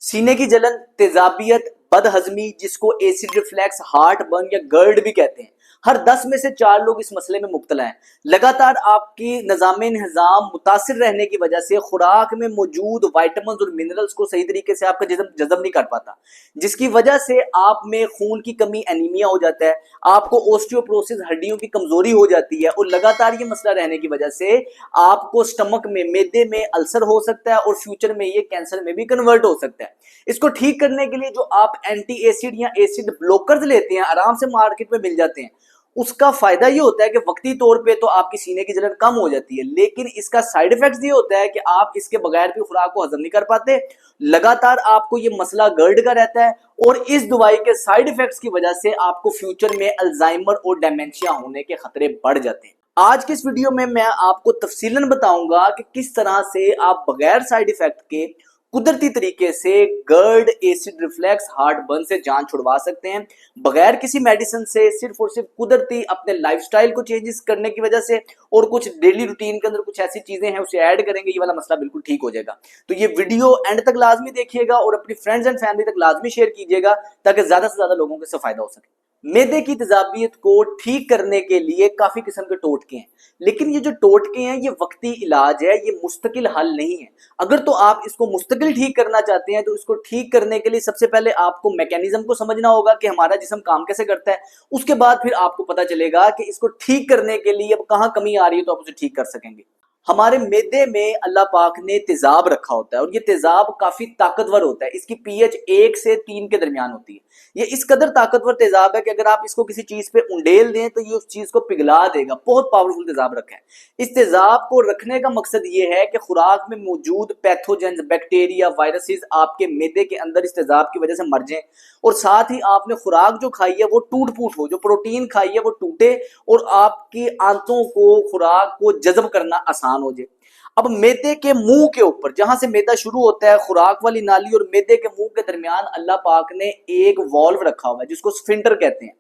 सीने की जलन, तेजाबियत, बदहजमी जिसको एसिड रिफ्लेक्स, हार्ट बर्न या गर्ड भी कहते हैं, हर 10 में से 4 लोग इस मसले में मुब्तला हैं। लगातार आपकी निज़ाम मुतासिर रहने की वजह से खुराक में मौजूद वाइटामिन और मिनरल्स को सही तरीके से आपका जिस्म जज़ब नहीं कर पाता, जिसकी वजह से आप में खून की कमी, एनीमिया हो जाता है, आपको ओस्टियोपोरोसिस, हड्डियों की कमजोरी हो जाती है और लगातार ये मसला रहने की वजह से आपको स्टमक में, मैदे में अल्सर हो सकता है और फ्यूचर में ये कैंसर में भी कन्वर्ट हो सकता है। इसको ठीक करने के लिए जो आप एंटी एसिड या एसिड ब्लॉकर्स लेते हैं, आराम से मार्केट में मिल जाते हैं, उसका फायदा ये होता है कि वक्ती तौर पे तो आपकी सीने की जलन कम हो जाती है, लेकिन इसका साइड इफेक्ट ये होता है कि आप इसके बगैर भी खुराक को हजम नहीं कर पाते, लगातार आपको ये मसला गर्ड का रहता है और इस दवाई के साइड इफेक्ट्स की वजह से आपको फ्यूचर में अल्जाइमर और डेमेंशिया होने के खतरे बढ़ जाते हैं। आज के इस वीडियो में मैं आपको तफसीलन बताऊंगा कि किस तरह से आप बगैर साइड इफेक्ट के कुदरती तरीके से गर्ड, एसिड रिफ्लेक्स, हार्ट बर्न से जान छुड़वा सकते हैं, बगैर किसी मेडिसिन से, सिर्फ और सिर्फ कुदरती अपने लाइफस्टाइल को चेंजेस करने की वजह से और कुछ डेली रूटीन के अंदर कुछ ऐसी चीजें हैं उसे ऐड करेंगे, ये वाला मसला बिल्कुल ठीक हो जाएगा। तो ये वीडियो एंड तक लाजमी देखिएगा और अपनी फ्रेंड्स एंड फैमिली तक लाजमी शेयर कीजिएगा ताकि ज्यादा से ज्यादा लोगों को इससे फायदा हो सके। मैदे की तेजाबियत को ठीक करने के लिए काफी किस्म के टोटके हैं, लेकिन ये जो टोटके हैं ये वक्ती इलाज है, ये मुस्तकिल हल नहीं है। अगर तो आप इसको मुस्तकिल ठीक करना चाहते हैं तो इसको ठीक करने के लिए सबसे पहले आपको मैकेनिज्म को समझना होगा कि हमारा जिस्म काम कैसे करता है। उसके बाद फिर आपको पता चलेगा कि इसको ठीक करने के लिए अब कहाँ कमी आ रही है तो आप उसे ठीक कर सकेंगे। हमारे मैदे में अल्लाह पाक ने तेजाब रखा होता है और ये तेजाब काफी ताकतवर होता है, इसकी पीएच 1 से 3 के दरमियान होती है। ये इस कदर ताकतवर तेजाब है कि अगर आप इसको किसी चीज पे उंडेल दें तो ये उस चीज को पिघला देगा, बहुत पावरफुल तेजाब रखा है। इस तेजाब को रखने का मकसद ये है कि खुराक में मौजूद पैथोजेंस, बैक्टीरिया, वायरसेस आपके मैदे के अंदर इस तेजाब की वजह से मर जाएं और साथ ही आपने खुराक जो खाई है वो टूट फूट हो, जो प्रोटीन खाई है वो टूटे और आपकी आंतों को, खुराक को जज़ब करना आसान हो जाए। अब मैदे के मुंह के ऊपर, जहां से मैदा शुरू होता है, खुराक वाली नाली और मैदे के मुंह के दरमियान अल्लाह पाक ने एक वॉल्व रखा हुआ है जिसको स्फिंक्टर कहते हैं।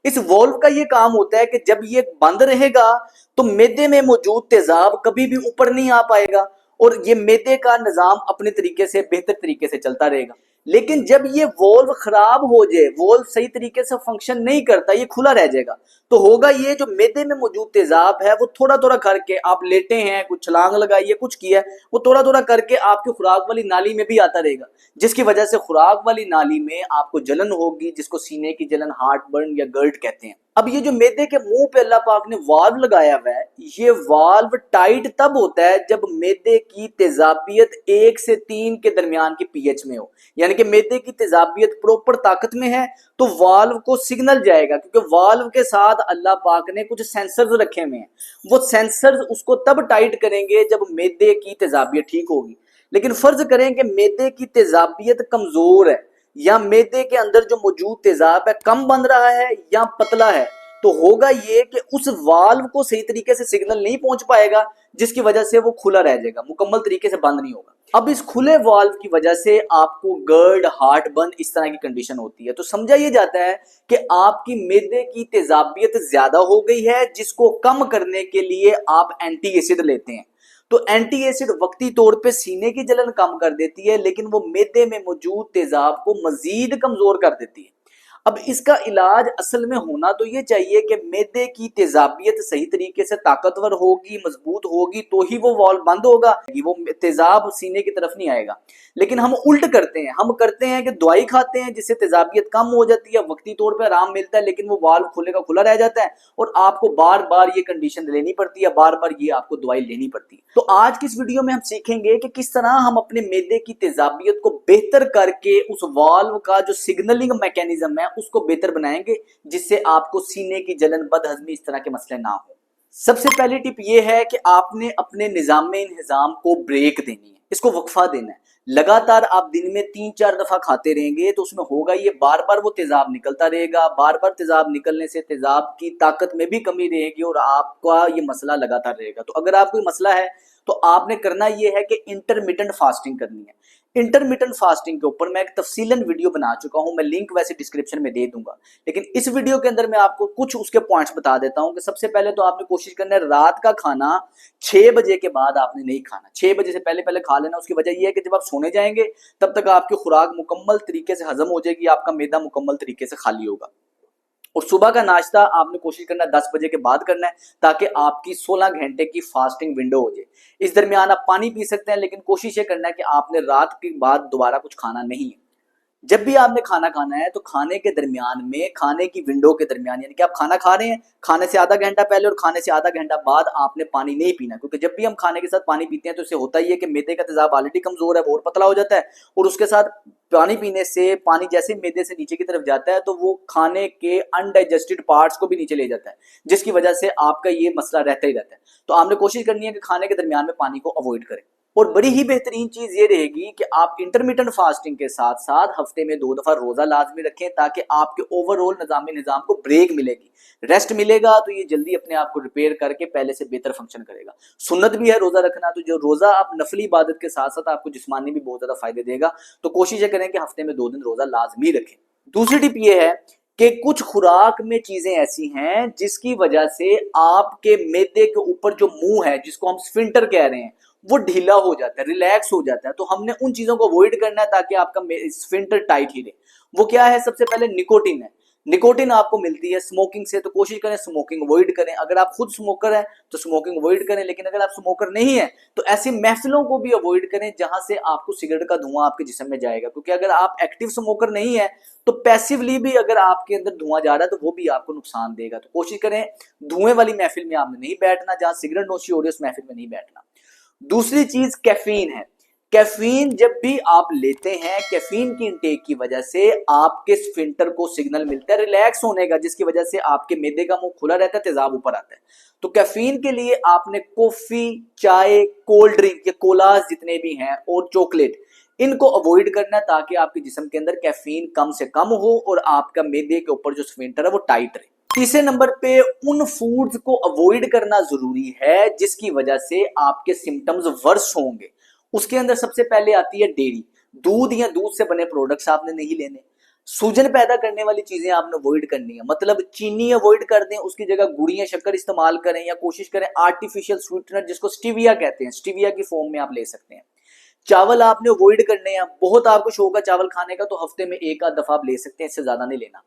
इस वॉल्व का ये काम होता है कि जब ये बंद रहेगा तो मैदे में मौजूद तेजाब कभी भी ऊपर नहीं आ पाएगा और ये मैदे का निजाम अपने तरीके से, बेहतर तरीके से चलता रहेगा। लेकिन जब ये वॉल्व खराब हो जाए, वॉल्व सही तरीके से फंक्शन नहीं करता, ये खुला रह जाएगा, तो होगा ये जो मैदे में मौजूद तेजाब है वो थोड़ा थोड़ा करके, आप लेटे हैं, कुछ छलांग लगाई है, कुछ किया है, वो थोड़ा थोड़ा करके आपकी खुराक वाली नाली में भी आता रहेगा, जिसकी वजह से खुराक वाली नाली में आपको जलन होगी, जिसको सीने की जलन, हार्ट बर्न या गर्ट कहते हैं। अब ये जो मैदे के मुंह पे अल्लाह पाक ने वाल्व लगाया हुआ है, ये वाल्व टाइट तब होता है जब मैदे की तेजाबियत 1 से 3 के दरमियान की पीएच में हो, यानी कि मैदे की तेजाबियत प्रॉपर ताकत में है तो वाल्व को सिग्नल जाएगा, क्योंकि वाल्व के साथ अल्लाह पाक ने कुछ सेंसर्स रखे हुए हैं, वो सेंसर्स उसको तब टाइट करेंगे जब मैदे की तेजाबियत ठीक होगी। लेकिन फर्ज करें कि मैदे की तेजाबियत कमजोर है या मैदे के अंदर जो मौजूद तेजाब है कम बन रहा है या पतला है, तो होगा ये कि उस वाल्व को सही तरीके से सिग्नल नहीं पहुंच पाएगा, जिसकी वजह से वो खुला रह जाएगा, मुकम्मल तरीके से बंद नहीं होगा। अब इस खुले वाल्व की वजह से आपको गर्ड, हार्ट बर्न, इस तरह की कंडीशन होती है। तो समझा ये जाता है कि आपकी मैदे की तेजाबियत ज्यादा हो गई है, जिसको कम करने के लिए आप एंटी एसिड लेते हैं। तो एंटी एसिड वक्ती तौर पे सीने की जलन कम कर देती है, लेकिन वो मैदे में मौजूद तेजाब को मजीद कमजोर कर देती है। अब इसका इलाज असल में होना तो ये चाहिए कि मैदे की तेजाबियत सही तरीके से ताकतवर होगी, मजबूत होगी, तो ही वो वॉल्व बंद होगा, वो तेजाब सीने की तरफ नहीं आएगा। लेकिन हम उल्ट करते हैं, हम करते हैं कि दवाई खाते हैं जिससे तेजाबियत कम हो जाती है, वक्ती तौर पे आराम मिलता है, लेकिन वो वाल्व खुले का खुला रह जाता है और आपको बार बार ये कंडीशन लेनी पड़ती है, बार बार ये आपको दवाई लेनी पड़ती है। तो आज की इस वीडियो में हम सीखेंगे कि किस तरह हम अपने मैदे की तेजाबियत को बेहतर करके उस वाल्व का जो सिग्नलिंग मैकेनिज्म है उसको बेहतर बनाएंगे, जिससे आपको सीने की जलन, बदहजमी, इस तरह के मसले ना हो। सबसे पहली टिप यह है कि आपने अपने निजाम को ब्रेक देनी है, इसको वक्फा देना है। लगातार आप दिन में 3-4 दफा खाते रहेंगे तो उसमें होगा ये बार बार वो तेजाब निकलता रहेगा, बार बार तेजाब निकलने से तेजाब की ताकत में भी कमी रहेगी और आपका ये मसला लगातार रहेगा। तो अगर आपको मसला है तो आपने करना ये है कि इंटरमिटेंट फास्टिंग करनी है। इंटरमिटेंट फास्टिंग के ऊपर मैं एक तफसीलन वीडियो बना चुका हूं, मैं लिंक वैसे डिस्क्रिप्शन में दे दूंगा, लेकिन इस वीडियो के अंदर मैं आपको कुछ उसके पॉइंट्स बता देता हूं कि सबसे पहले तो आपने कोशिश करना है रात का खाना 6 बजे के बाद आपने नहीं खाना, 6 बजे से पहले पहले खा लेना। उसकी वजह यह है कि जब आप सोने जाएंगे तब तक आपकी खुराक मुकम्मल तरीके से हजम हो जाएगी, आपका मैदा मुकम्मल तरीके से खाली होगा। और सुबह का नाश्ता आपने कोशिश करना है 10 बजे के बाद करना है, ताकि आपकी 16 घंटे की फास्टिंग विंडो हो जाए। इस दरमियान आप पानी पी सकते हैं, लेकिन कोशिश ये करना है कि आपने रात के बाद दोबारा कुछ खाना नहीं है। जब भी आपने खाना खाना है तो खाने के दरमियान में, खाने की विंडो के दरमियान, यानी कि आप खाना खा रहे हैं, खाने से आधा घंटा पहले और खाने से आधा घंटा बाद आपने पानी नहीं पीना, क्योंकि जब भी हम खाने के साथ पानी पीते हैं तो इससे होता ही है कि मैदे का तेजाब ऑलरेडी कमजोर है, वो और पतला हो जाता है, और उसके साथ पानी पीने से पानी जैसे मैदे से नीचे की तरफ जाता है तो वो खाने के अनडाइजेस्टेड पार्ट्स को भी नीचे ले जाता है, जिसकी वजह से आपका ये मसला रहता ही रहता है। तो आपने कोशिश करनी है कि खाने के दरमियान में पानी को अवॉइड करें। और बड़ी ही बेहतरीन चीज ये रहेगी कि आप इंटरमिटेंट फास्टिंग के साथ साथ हफ्ते में 2 दफा रोजा लाजमी रखें, ताकि आपके ओवरऑल निजाम को ब्रेक मिलेगी, रेस्ट मिलेगा, तो ये जल्दी अपने आप को रिपेयर करके पहले से बेहतर फंक्शन करेगा। सुन्नत भी है रोजा रखना, तो जो रोजा आप नफली इबादत के साथ साथ आपको जिस्मानी भी बहुत ज्यादा फायदे देगा, तो कोशिश करें कि हफ्ते में 2 दिन रोजा लाजमी रखें। दूसरी टिप ये है कि कुछ खुराक में चीजें ऐसी हैं जिसकी वजह से आपके मैदे के ऊपर जो मुंह है, जिसको हम स्फिंक्टर कह रहे हैं, वो ढीला हो जाता है, रिलैक्स हो जाता है। तो हमने उन चीजों को अवॉइड करना है ताकि आपका स्फिंक्टर टाइट ही रहे। वो क्या है? सबसे पहले निकोटिन है। निकोटिन आपको मिलती है स्मोकिंग से, तो कोशिश करें स्मोकिंग अवॉइड करें। अगर आप खुद स्मोकर हैं तो स्मोकिंग अवॉइड करें, लेकिन अगर आप स्मोकर नहीं है तो ऐसी महफिलों को भी अवॉइड करें जहां से आपको सिगरेट का धुआं आपके जिस्म में जाएगा, क्योंकि अगर आप एक्टिव स्मोकर नहीं है तो पैसिवली भी अगर आपके अंदर धुआं जा रहा है तो वो भी आपको नुकसान देगा। तो कोशिश करें धुएं वाली महफिल में आपने नहीं बैठना, जहां सिगरेट नोशी हो रही है उस महफिल में नहीं बैठना। दूसरी चीज कैफीन है। कैफीन जब भी आप लेते हैं, कैफीन की इंटेक की वजह से आपके स्फिंक्टर को सिग्नल मिलता है रिलैक्स होने का, जिसकी वजह से आपके मैदे का मुंह खुला रहता है, तेजाब ऊपर आता है। तो कैफीन के लिए आपने कॉफी, चाय, कोल्ड ड्रिंक, ये कोलास जितने भी हैं और चॉकलेट, इनको अवॉइड करना ताकि आपके जिस्म के अंदर कैफीन कम से कम हो और आपका मैदे के ऊपर जो स्फिंक्टर है वो टाइट रहे। तीसरे नंबर पे उन फूड्स को अवॉइड करना जरूरी है जिसकी वजह से आपके सिम्टम्स वर्स होंगे। उसके अंदर सबसे पहले आती है डेयरी, दूध या दूध से बने प्रोडक्ट्स आपने नहीं लेने। सूजन पैदा करने वाली चीजें आपने अवॉइड करनी है, मतलब चीनी अवॉइड कर दें, उसकी जगह गुड़ या शक्कर इस्तेमाल करें, या कोशिश करें आर्टिफिशियल स्वीटनर जिसको स्टीविया कहते हैं, स्टीविया की फॉर्म में आप ले सकते हैं। चावल आपने अवॉइड करने हैं, बहुत आपको शौक है चावल खाने का तो हफ्ते में एक आध दफा आप ले सकते हैं, इससे ज्यादा नहीं लेना।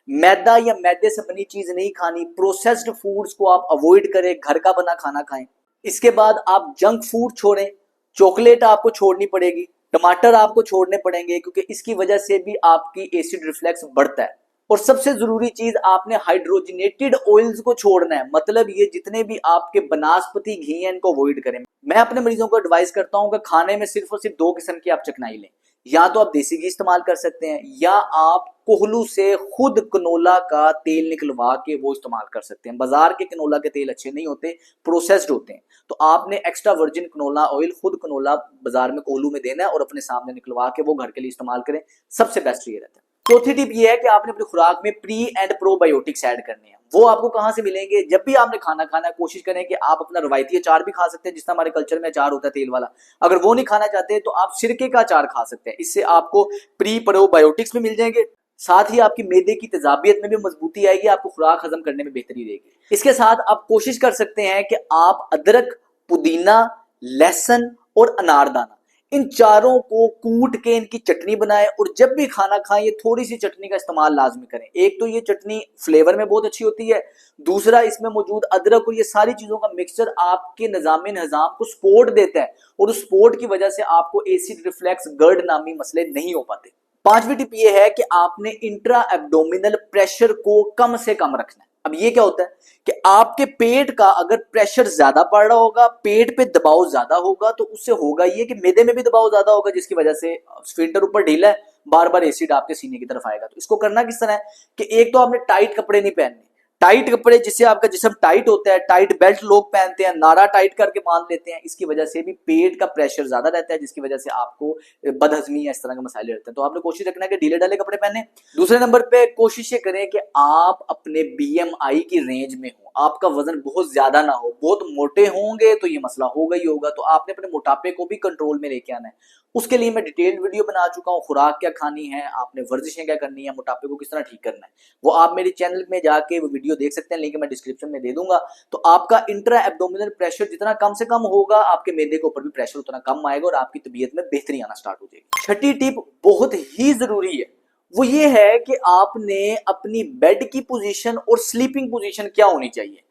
मैदा या मैदे से बनी चीज नहीं खानी, प्रोसेस्ड फूड्स को आप अवॉइड करें, घर का बना खाना खाएं। इसके बाद आप जंक फूड छोड़ें, चॉकलेट आपको छोड़नी पड़ेगी, टमाटर आपको छोड़ने पड़ेंगे, क्योंकि इसकी वजह से भी आपकी एसिड रिफ्लेक्स बढ़ता है। और सबसे जरूरी चीज आपने हाइड्रोजनेटेड ऑयल्स को छोड़ना है, मतलब ये जितने भी आपके बनास्पति घी हैं इनको अवॉइड करें। मैं अपने मरीजों को एडवाइस करता हूं कि खाने में सिर्फ और सिर्फ 2 किस्म की आप चखनाई लें, या तो आप देसी घी इस्तेमाल कर सकते हैं, या आप कोहलू से खुद कनोला का तेल निकलवा के वो इस्तेमाल कर सकते हैं। बाजार के कनोला के तेल अच्छे नहीं होते, प्रोसेस्ड होते हैं, तो आपने एक्स्ट्रा वर्जिन कनोला ऑयल खुद कनोला बाजार में कोहलू में देना है और अपने सामने निकलवा के वो घर के लिए इस्तेमाल करें, सबसे बेस्ट ये रहता है। चौथी टिप ये है कि आपने अपनी खुराक में प्री एंड प्रोबायोटिक्स ऐड करने हैं। वो आपको कहां से मिलेंगे? जब भी आपने खाना खाना है कोशिश करें कि आप अपना रवायती अचार भी खा सकते हैं, जिसका हमारे कल्चर में अचार होता है तेल वाला। अगर वो नहीं खाना चाहते तो आप सिरके का अचार खा सकते हैं, इससे आपको प्री प्रोबायोटिक्स भी मिल जाएंगे, साथ ही आपकी मैदे की तेजाबियत में भी मजबूती आएगी, आपको खुराक हजम करने में बेहतरी रहेगी। इसके साथ आप कोशिश कर सकते हैं कि आप अदरक, पुदीना, लहसुन और अनारदाना, इन चारों को कूट के इनकी चटनी बनाएं, और जब भी खाना खाएं ये थोड़ी सी चटनी का इस्तेमाल लाजमी करें। एक तो ये चटनी फ्लेवर में बहुत अच्छी होती है, दूसरा इसमें मौजूद अदरक और ये सारी चीजों का मिक्सचर आपके निजाम को सपोर्ट देता है, और उस सपोर्ट की वजह से आपको एसिड रिफ्लेक्स, गर्ड नामी मसले नहीं हो पाते। पांचवी टिप ये है कि आपने इंट्रा एब्डोमिनल प्रेशर को कम से कम रखना है। अब ये क्या होता है कि आपके पेट का अगर प्रेशर ज्यादा पड़ रहा होगा, पेट पे दबाव ज्यादा होगा, तो उससे होगा ये कि मैदे में भी दबाव ज्यादा होगा, जिसकी वजह से स्फिंक्टर ऊपर ढीला है, बार बार एसिड आपके सीने की तरफ आएगा। तो इसको करना किस तरह है कि एक तो आपने टाइट कपड़े नहीं पहनने, टाइट कपड़े जिससे आपका जिस्म टाइट होता है, टाइट बेल्ट लोग पहनते हैं, नाड़ा टाइट करके बांध लेते हैं, इसकी वजह से भी पेट का प्रेशर ज्यादा रहता है, जिसकी वजह से आपको बदहजमी या इस तरह के मसाइले रहते हैं। तो आपने कोशिश रखना है कि ढीले ढाले कपड़े पहने। दूसरे नंबर पे कोशिश ये करें कि आप अपने BMI की रेंज में हो, आपका वजन बहुत ज्यादा ना हो। बहुत मोटे होंगे तो ये मसला होगा ही होगा, तो आपने अपने मोटापे को भी कंट्रोल में लेके आना है। उसके लिए मैं डिटेल्ड वीडियो बना चुका हूँ, खुराक क्या खानी है, आपने वर्जिशें क्या करनी है, मोटापे को किस तरह ठीक करना है, वो आप मेरे चैनल में जाके वो वीडियो देख सकते हैं, लिंक मैं डिस्क्रिप्शन में दे दूंगा। तो आपका इंट्रा एब्डोमिनल प्रेशर जितना कम से कम होगा, आपके मैदे के ऊपर भी प्रेशर उतना कम आएगा और आपकी तबीयत में बेहतरी आना स्टार्ट हो जाएगी। छठी टिप बहुत ही जरूरी है, वो ये है कि आपने अपनी बेड की पोजीशन और स्लीपिंग पोजीशन क्या होनी चाहिए।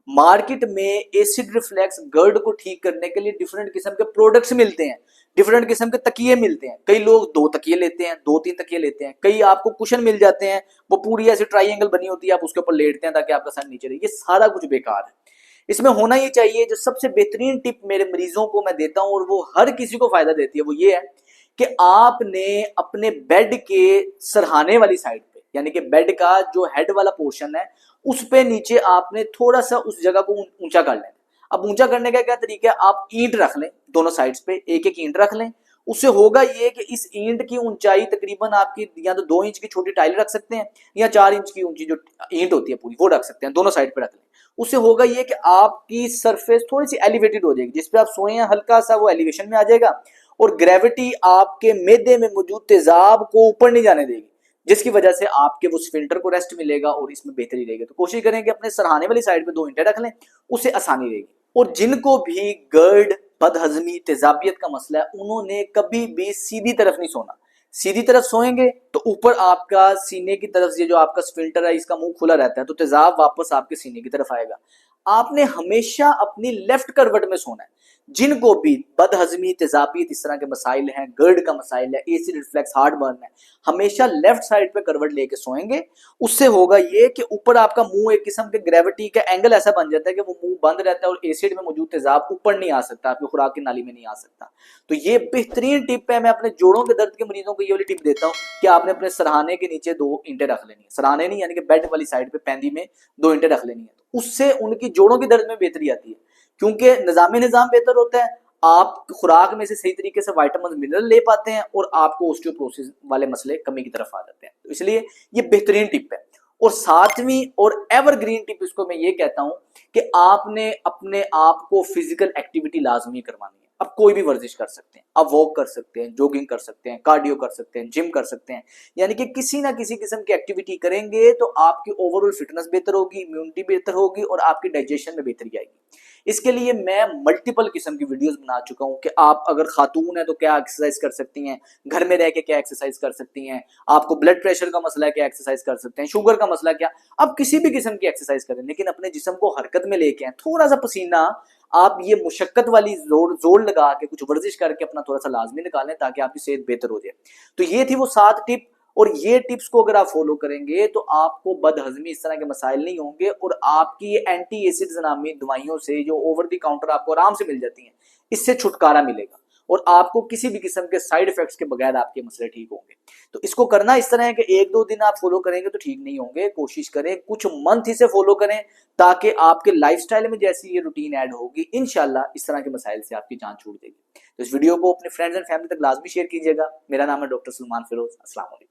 मार्केट में एसिड रिफ्लेक्स गर्ड को ठीक करने के लिए डिफरेंट किस्म के प्रोडक्ट्स मिलते हैं, डिफरेंट किस्म के तकिए मिलते हैं। कई लोग 2 तकिए लेते हैं, 2-3 तकिए लेते हैं, कई आपको कुशन मिल जाते हैं, वो पूरी ऐसी ट्राइंगल बनी होती है, आप उसके ऊपर लेटते हैं ताकि आपका सर नीचे रहे। ये सारा कुछ बेकार है। इसमें होना ये चाहिए, जो सबसे बेहतरीन टिप मेरे मरीजों को मैं देता हूं और वो हर किसी को फायदा देती है, वो ये है कि आपने अपने बेड के सरहाने वाली साइड पे, यानी कि बेड का जो हेड वाला पोर्शन है, उस पे नीचे आपने थोड़ा सा उस जगह को ऊंचा कर लेना। अब ऊंचा करने का क्या तरीका है, आप ईंट रख लें, दोनों साइड्स पे एक एक ईंट रख लें। उससे होगा ये कि इस ईंट की ऊंचाई तकरीबन आपकी, या तो 2 इंच की छोटी टाइल रख सकते हैं, या 4 इंच की ऊंची जो ईंट होती है पूरी वो रख सकते हैं, दोनों साइड पे रख लें। उससे होगा ये कि आपकी सरफेस थोड़ी सी एलिवेटेड हो जाएगी, जिसपे आप सोए हैं हल्का सा वो एलिवेशन में आ जाएगा, और ग्रेविटी आपके मैदे में मौजूद तेजाब को ऊपर नहीं जाने देगी, जिसकी वजह से आपके वो स्फिंक्टर को रेस्ट मिलेगा और इसमें बेहतरी रहेगी। तो कोशिश करें कि अपने सरहाने वाली साइड पे 2 ईंटें रख लें, उससे आसानी रहेगी। और जिनको भी गर्ड, बदहजमी, तेजाबियत का मसला है, उन्होंने कभी भी सीधी तरफ नहीं सोना। सीधी तरफ सोएंगे तो ऊपर आपका सीने की तरफ से जो आपका स्फिंक्टर है, इसका मुंह खुला रहता है, तो तेजाब वापस आपके सीने की तरफ आएगा। आपने हमेशा अपनी लेफ्ट करवट में सोना है। जिनको भी बदहजमी, तेजाबियत, इस तरह के मसाइल हैं, गर्ड का मसाइल है, एसिड रिफ्लेक्स, हार्ट बर्न है, हमेशा लेफ्ट साइड पे करवट लेके सोएंगे। उससे होगा ये कि ऊपर आपका मुंह, एक किस्म के ग्रेविटी का एंगल ऐसा बन जाता है कि वो मुंह बंद रहता है और एसिड में मौजूद तेजाब ऊपर नहीं आ सकता, आपकी खुराक की नाली में नहीं आ सकता। तो ये बेहतरीन टिप है। मैं अपने जोड़ों के दर्द के मरीजों को ये वाली टिप देता हूँ कि आपने अपने सरहाने के नीचे 2 ईंटें रख लेनी है। सरहाने नहीं, यानी कि बेड वाली साइड पे पैंदी में 2 ईंटें रख लेनी है। तो उससे उनकी जोड़ों की दर्द में बेहतरी आती है, क्योंकि निजाम बेहतर होता है, आप खुराक में से सही तरीके से विटामिन मिनरल ले पाते हैं और आपको ऑस्टियोपोरोसिस वाले मसले कमी की तरफ आ जाते हैं। तो इसलिए ये बेहतरीन टिप है। और 7वीं और एवरग्रीन टिप इसको मैं ये कहता हूं कि आपने अपने आप को फिजिकल एक्टिविटी लाजमी करवानी है। अब कोई भी वर्जिश कर सकते हैं, आप वॉक कर सकते हैं, जॉगिंग कर सकते हैं, कार्डियो कर सकते हैं, जिम कर सकते हैं, यानी कि किसी ना किसी किस्म की एक्टिविटी करेंगे तो आपकी ओवरऑल फिटनेस बेहतर होगी, इम्यूनिटी बेहतर होगी और आपकी डाइजेशन में बेहतरी आएगी। इसके लिए मैं मल्टीपल किस्म की वीडियोस बना चुका हूं कि आप अगर खातून है तो क्या एक्सरसाइज कर सकती हैं, घर में रह के क्या एक्सरसाइज कर सकती हैं, आपको ब्लड प्रेशर का मसला है क्या एक्सरसाइज कर सकते हैं, शुगर का मसला क्या, आप किसी भी किस्म की एक्सरसाइज करें, लेकिन अपने जिस्म को हरकत में लेके आए। थोड़ा सा पसीना आप ये मुशक्कत वाली जोर लगा के कुछ वर्जिश करके अपना थोड़ा सा लाजमी निकालें ताकि आपकी सेहत बेहतर हो जाए। तो ये थी वो 7 टिप, और ये टिप्स को अगर आप फॉलो करेंगे तो आपको बदहजमी, इस तरह के मसाइल नहीं होंगे, और आपकी एंटी एसिड्स नामी दवाइयों से जो ओवर द काउंटर आपको आराम से मिल जाती हैं, इससे छुटकारा मिलेगा और आपको किसी भी किस्म के साइड इफेक्ट्स के बगैर आपके मसले ठीक होंगे। तो इसको करना इस तरह है कि 1-2 दिन आप फॉलो करेंगे तो ठीक नहीं होंगे, कोशिश करें कुछ मंथ इसे फॉलो करें ताकि आपके लाइफस्टाइल में जैसी ये रूटीन ऐड होगी, इंशाल्लाह इस तरह के मसाइल से आपकी जान छूट देगी। तो इस वीडियो को अपने फ्रेंड्स एंड फैमिली तक लाजमी शेयर कीजिएगा। मेरा नाम है डॉक्टर सलमान फिरोज। अस्सलाम वालेकुम।